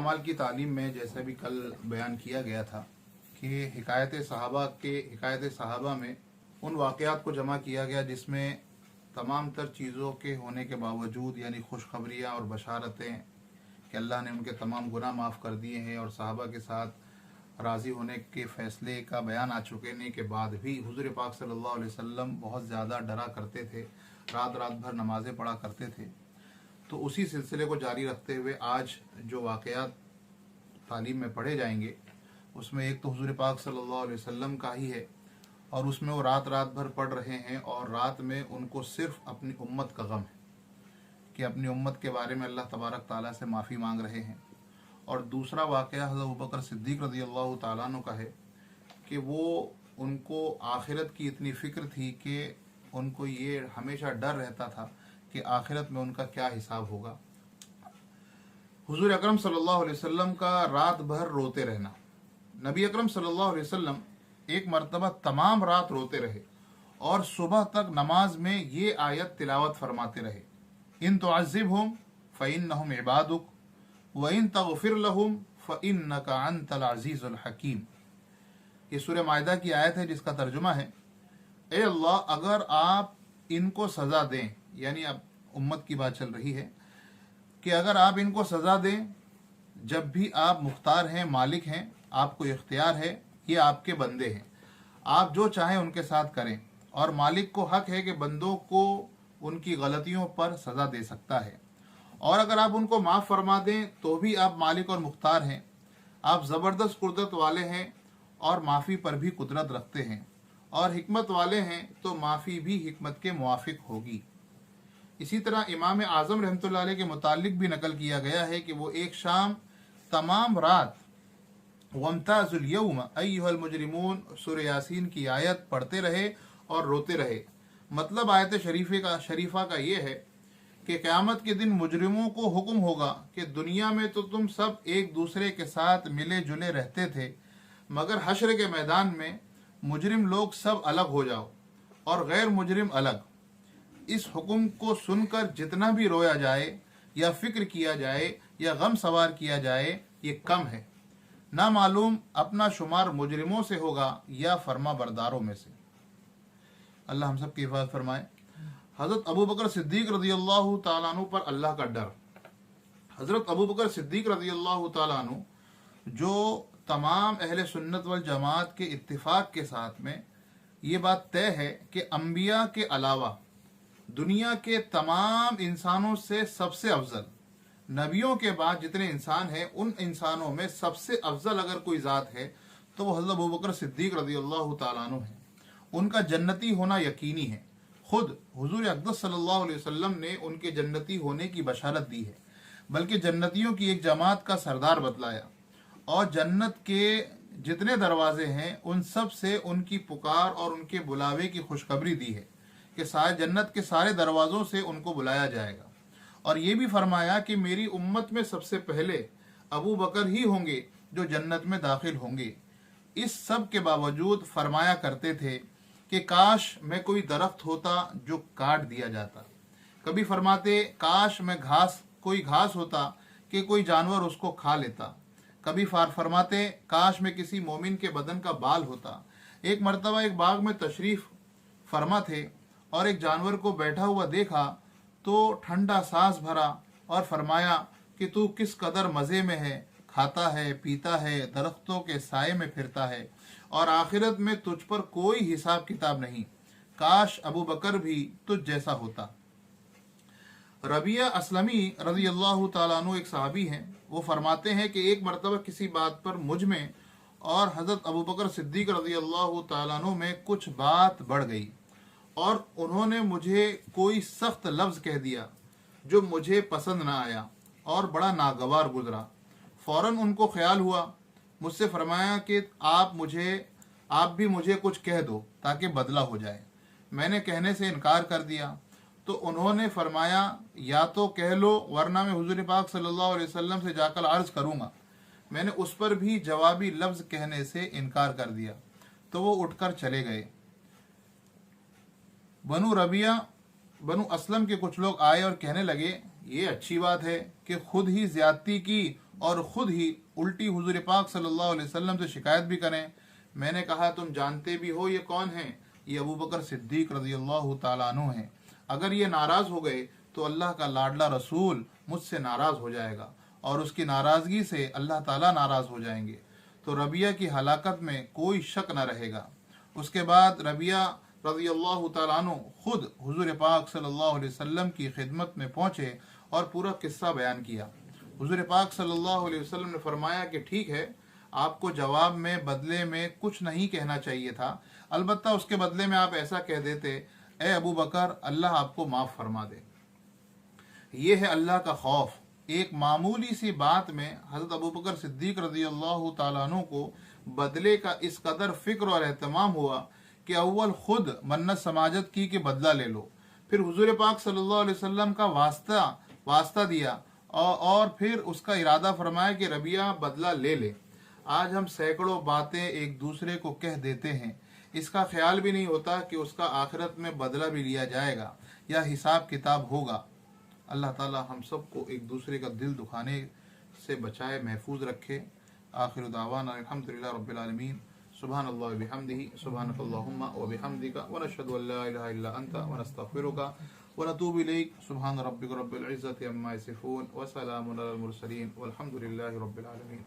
अमाल की तालीम में जैसे भी कल बयान किया गया था कि हिकायत सहाबा में उन वाक़यात को जमा किया गया जिसमें तमाम तर चीज़ों के होने के बावजूद यानी खुशखबरियाँ और बशारतें कि अल्लाह ने उनके तमाम गुनाह माफ़ कर दिए हैं और सहाबा के साथ राज़ी होने के फ़ैसले का बयान आ चुके के बाद भी हुज़ूर पाक सल्लल्लाहु अलैहि वसल्लम बहुत ज़्यादा डरा करते थे, रात रात भर नमाज़ें पढ़ा करते थे। तो उसी सिलसिले को जारी रखते हुए आज जो वाक़यात तालीम में पढ़े जाएंगे उसमें एक तो हुज़ूर पाक सल्लल्लाहु अलैहि वसल्लम का ही है और उसमें वो रात रात भर पढ़ रहे हैं और रात में उनको सिर्फ अपनी उम्मत का गम है कि अपनी उम्मत के बारे में अल्लाह तबारक ताला से माफ़ी मांग रहे हैं। और दूसरा वाक़या हज़रत अबू बकर सिद्दीक़ रज़ियल्लाहु ताला अन्हु का है कि वो उनको आखिरत की इतनी फ़िक्र थी कि उनको ये हमेशा डर रहता था कि आखिरत में उनका क्या हिसाब होगा। हुज़ूर अकरम सल्लल्लाहु अलैहि वसल्लम का रात भर रोते रहना। नबी अकरम सल्लल्लाहु अलैहि वसल्लम एक मरतबा तमाम रात रोते रहे और सुबह तक नमाज में ये आयत तिलावत फरमाते रहे, इन तुअज़्ज़िबहुम फ़इन्नहुम इबादुक व इन तग़फ़िर लहुम फ़इन्नका अंतल अज़ीज़ुल हकीम। ये सूरह माइदा की आयत है जिसका तर्जुमा है, ए अल्लाह अगर आप इनको सज़ा दें, यानी अब उम्मत की बात चल रही है कि अगर आप इनको सज़ा दें, जब भी आप मुख्तार हैं, मालिक हैं, आपको इख्तियार है, ये आपके बंदे हैं, आप जो चाहें उनके साथ करें और मालिक को हक है कि बंदों को उनकी गलतियों पर सज़ा दे सकता है। और अगर आप उनको माफ़ फरमा दें तो भी आप मालिक और मुख्तार हैं, आप ज़बरदस्त कुदरत वाले हैं और माफ़ी पर भी कुदरत रखते हैं और हिकमत वाले हैं तो माफ़ी भी हिकमत के मुआफिक होगी। इसी तरह इमाम आज़म रहमतुल्लाह अलैह के मुतालिक भी नकल किया गया है कि वो एक शाम तमाम रात वम्ताज़ुल यौम अय्युहल मुजरिमून सूरह यासीन की आयत पढ़ते रहे और रोते रहे। मतलब आयत शरीफा का ये है कि क़यामत के दिन मुजरिमों को हुक्म होगा कि दुनिया में तो तुम सब एक दूसरे के साथ मिले जुले रहते थे, मगर हश्र के मैदान में मुजरिम लोग सब अलग हो जाओ और गैर मुजरिम अलग। इस हुक्म को सुनकर जितना भी रोया जाए या फिक्र किया जाए या गम सवार किया जाए ये कम है, ना मालूम अपना शुमार मुजरिमों से होगा या फर्मा बरदारों में से। अल्लाह हम सब की हिफाज़त फरमाए। हज़रत अबू बकर सिद्दीक़ रज़ियल्लाहु ताला अन्हु पर अल्लाह का डर। हज़रत अबू बकर सिद्दीक़ रज़ियल्लाहु ताला अन्हु जो तमाम अहले सुन्नत वल जमात के इत्तिफाक के साथ में ये बात तय है कि अम्बिया के अलावा दुनिया के तमाम इंसानों से सबसे अफजल, नबियों के बाद जितने इंसान हैं उन इंसानों में सबसे अफजल अगर कोई ज़ात है तो वो हज़रत अबू बकर सिद्दीक़ रज़ियल्लाहु ताला अन्हु है। उनका जन्नती होना यकीनी है। खुद हुजूर अक़दस सल्लल्लाहु अलैहि वसल्लम ने उनके जन्नती होने की बशारत दी है, बल्कि जन्नतियों की एक जमात का सरदार बतलाया और जन्नत के जितने दरवाजे हैं उन सब से उनकी पुकार और उनके बुलावे की खुशखबरी दी है कि सारे जन्नत के सारे दरवाज़ों से उनको बुलाया जाएगा। और ये भी फरमाया कि मेरी उम्मत में सबसे पहले अबू बकर ही होंगे जो जन्नत में दाखिल होंगे। इस सब के बावजूद फरमाया करते थे कि काश मैं कोई दरख्त होता जो काट दिया जाता। कभी फरमाते काश मैं कोई घास होता कि कोई जानवर उसको खा लेता। कभी फरमाते काश मैं किसी मोमिन के बदन का बाल होता। एक मरतबा एक बाग में तशरीफ़ फरमा थे और एक जानवर को बैठा हुआ देखा तो ठंडा सांस भरा और फरमाया कि तू किस कदर मज़े में है, खाता है, पीता है, दरख्तों के साये में फिरता है और आखिरत में तुझ पर कोई हिसाब किताब नहीं। काश अबू बकर भी तुझ जैसा होता। रबिया असलमी रज़ियल्लाहु ताला अन्हु एक सहाबी हैं। वो फरमाते हैं कि एक मरतबा किसी बात पर मुझ में और हज़रत अबू बकर सिद्दीक़ रज़ियल्लाहु ताला अन्हु में कुछ बात बढ़ गई और उन्होंने मुझे कोई सख्त लफ्ज़ कह दिया जो मुझे पसंद ना आया और बड़ा नागवार गुजरा। फ़ौरन उनको ख्याल हुआ, मुझसे फरमाया कि आप भी मुझे कुछ कह दो ताकि बदला हो जाए। मैंने कहने से इनकार कर दिया तो उन्होंने फरमाया या तो कह लो वरना मैं हुजूर पाक सल्लल्लाहु अलैहि वसल्लम से जाकर अर्ज़ करूँगा। मैंने उस पर भी जवाबी लफ्ज़ कहने से इनकार कर दिया तो वो उठकर चले गए। बनु असलम के कुछ लोग आए और कहने लगे ये अच्छी बात है कि खुद ही ज्यादती की اور خود ہی الٹی حضور پاک صلی اللہ علیہ وسلم سے شکایت بھی کریں۔ میں نے کہا تم جانتے بھی ہو یہ کون ہیں؟ یہ ابو بکر صدیق رضی اللہ تعالیٰ عنہ ہیں۔ اگر یہ ناراض ہو گئے تو اللہ کا لاڈلا رسول مجھ سے ناراض ہو جائے گا اور اس کی ناراضگی سے اللہ تعالیٰ ناراض ہو جائیں گے، تو ربیہ کی ہلاکت میں کوئی شک نہ رہے گا۔ اس کے بعد ربیہ رضی اللہ تعالیٰ عنہ خود حضور پاک صلی اللہ علیہ وسلم کی خدمت میں پہنچے اور پورا قصہ بیان کیا۔ حضور پاک صلی اللہ علیہ وسلم نے فرمایا کہ ٹھیک ہے، آپ کو جواب میں بدلے میں کچھ نہیں کہنا چاہیے تھا، البتہ اس کے بدلے میں آپ ایسا کہہ دیتے، اے ابو بکر اللہ آپ کو معاف فرما دے۔ یہ ہے اللہ کا خوف۔ ایک معمولی سی بات میں حضرت ابو بکر صدیق رضی اللہ تعالیٰ عنہ کو بدلے کا اس قدر فکر اور اہتمام ہوا کہ اول خود منت سماجت کی کہ بدلہ لے لو، پھر حضور پاک صلی اللہ علیہ وسلم کا واسطہ دیا اور پھر اس کا ارادہ فرمایا کہ ربیہ بدلہ لے لے۔ آج ہم سینکڑوں باتیں ایک دوسرے کو کہہ دیتے ہیں، اس کا خیال بھی نہیں ہوتا کہ اس کا آخرت میں بدلہ بھی لیا جائے گا یا حساب کتاب ہوگا۔ اللہ تعالی ہم سب کو ایک دوسرے کا دل دکھانے سے بچائے، محفوظ رکھے۔ آخر دعوانا الحمدللہ رب العالمین۔ سبحان اللہ وبحمدہ، سبحانک اللہم وبحمدک، ونشہد ان لا الہ الا انت، ونستغفرک ونتوب الیک۔ سبحان ربک رب العزۃ عما یصفون، وسلام علی المرسلین، والحمدللہ رب العالمین۔